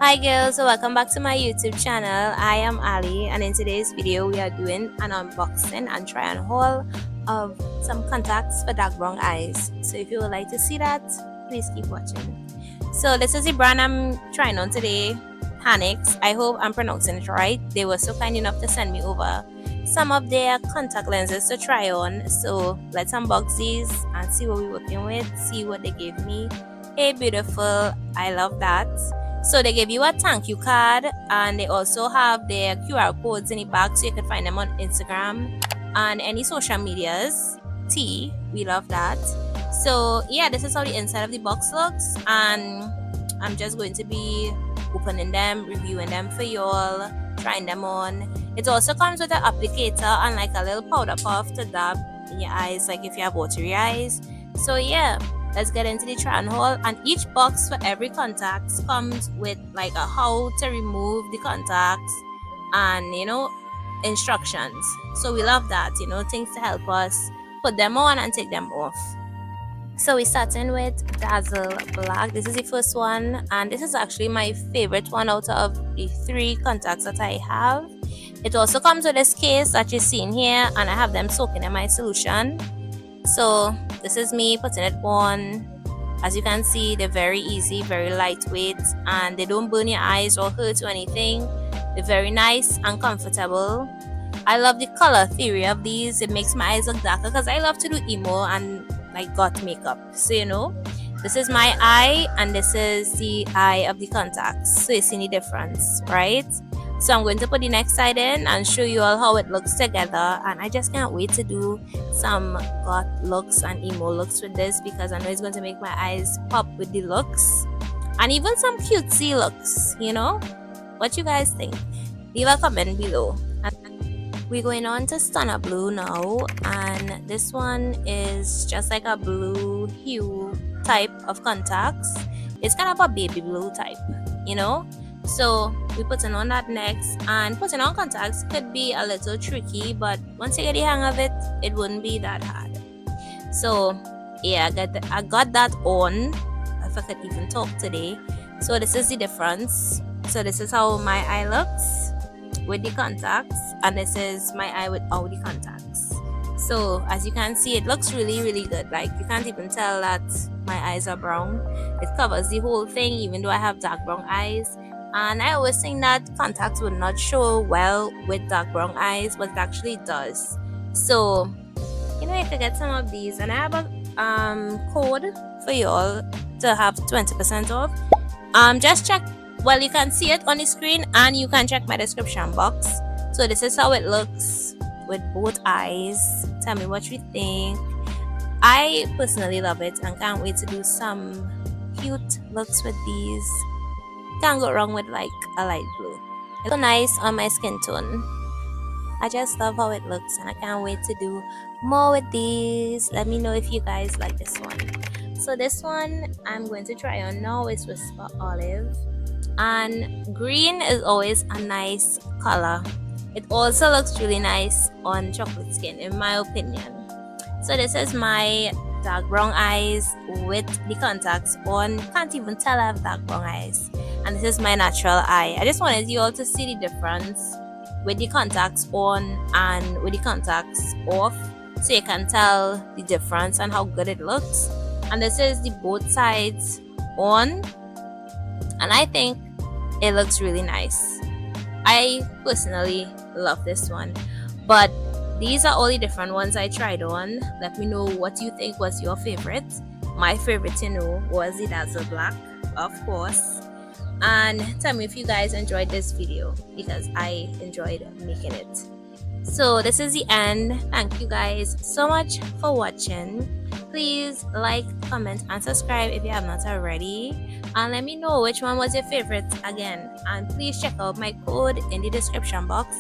Hi girls, so welcome back to my YouTube channel. I am Ali, and in today's video we are doing an unboxing and try on haul of some contacts for dark brown eyes. So if you would like to see that, please keep watching. So this is the brand I'm trying on today, Hanix. I hope I'm pronouncing it right. They were so kind enough to send me over some of their contact lenses to try on. So let's unbox these and see what we're working with, see what they gave me. Hey beautiful, I love that. So they give you a thank you card, and they also have their QR codes in the back so you can find them on Instagram and any social medias. We love that. So yeah, this is how the inside of the box looks, and I'm just going to be opening them, reviewing them for y'all, trying them on. It also comes with an applicator and like a little powder puff to dab in your eyes, like if you have watery eyes. So yeah, let's get into the try on haul. And each box for every contacts comes with like a how to remove the contacts and instructions. So we love that, things to help us put them on and take them off. So we're starting with Dazzle Black. This is the first one, and this is actually my favorite one out of the 3 contacts that I have. It also comes with this case that you're seeing here, and I have them soaking in my solution. So this is me putting it on. As you can see, they're very easy, very lightweight, and they don't burn your eyes or hurt or anything. They're very nice and comfortable. I love the color theory of these. It makes my eyes look darker because I love to do emo and like got makeup. So this is my eye and this is the eye of the contacts. So you see the difference, right? So I'm going to put the next side in and show you all how it looks together, and I just can't wait to do some goth looks and emo looks with this because I know it's going to make my eyes pop with the looks and even some cutesy looks. What you guys think? Leave a comment below. We're going on to Stunner Blue now, and this one is just like a blue hue type of contacts. It's kind of a baby blue type, So we're putting on that next, and putting on contacts could be a little tricky, but once you get the hang of it, it wouldn't be that hard. So yeah, I got that on, if I could even talk today. So this is the difference. So this is how my eye looks with the contacts, and this is my eye without the contacts. So as you can see, it looks really good. Like you can't even tell that my eyes are brown. It covers the whole thing, even though I have dark brown eyes. And I always think that contacts would not show well with dark brown eyes, but it actually does. So you could get some of these, and I have a code for y'all to have 20% off. Just check. Well, you can see it on the screen, and you can check my description box. So this is how it looks with both eyes. Tell me what you think. I personally love it and can't wait to do some cute looks with these. Can't go wrong with like a light blue. It's so nice on my skin tone. I just love how it looks, and I can't wait to do more with these. Let me know if you guys like this one. So this one I'm going to try on now is Whisper Olive. And green is always a nice color. It also looks really nice on chocolate skin, in my opinion. So this is my dark brown eyes with the contacts on. Can't even tell I have dark brown eyes. And this is my natural eye. I just wanted you all to see the difference with the contacts on and with the contacts off, so you can tell the difference and how good it looks. And this is the both sides on, and I think it looks really nice. I personally love this one, but these are all the different ones I tried on. Let me know what you think was your favorite. My favorite was the Dazzle Black, of course. And tell me if you guys enjoyed this video, because I enjoyed making it. So this is the end. Thank you guys so much for watching. Please like, comment, and subscribe if you have not already, and let me know which one was your favorite again. And please check out my code in the description box,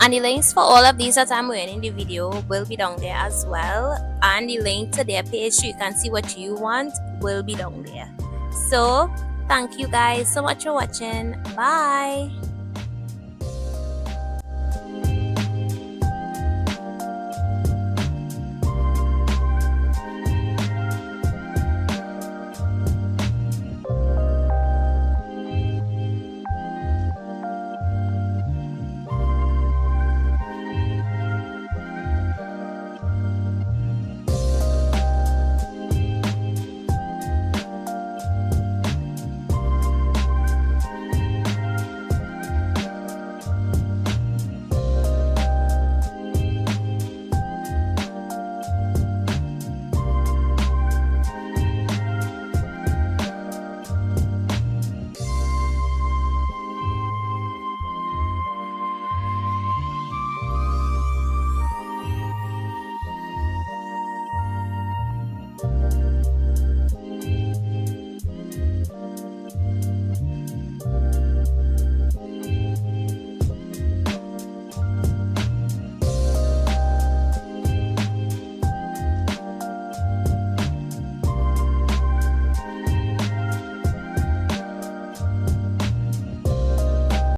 and the links for all of these that I'm wearing in the video will be down there as well, and the link to their page so you can see what you want will be down there. So thank you guys so much for watching. Bye.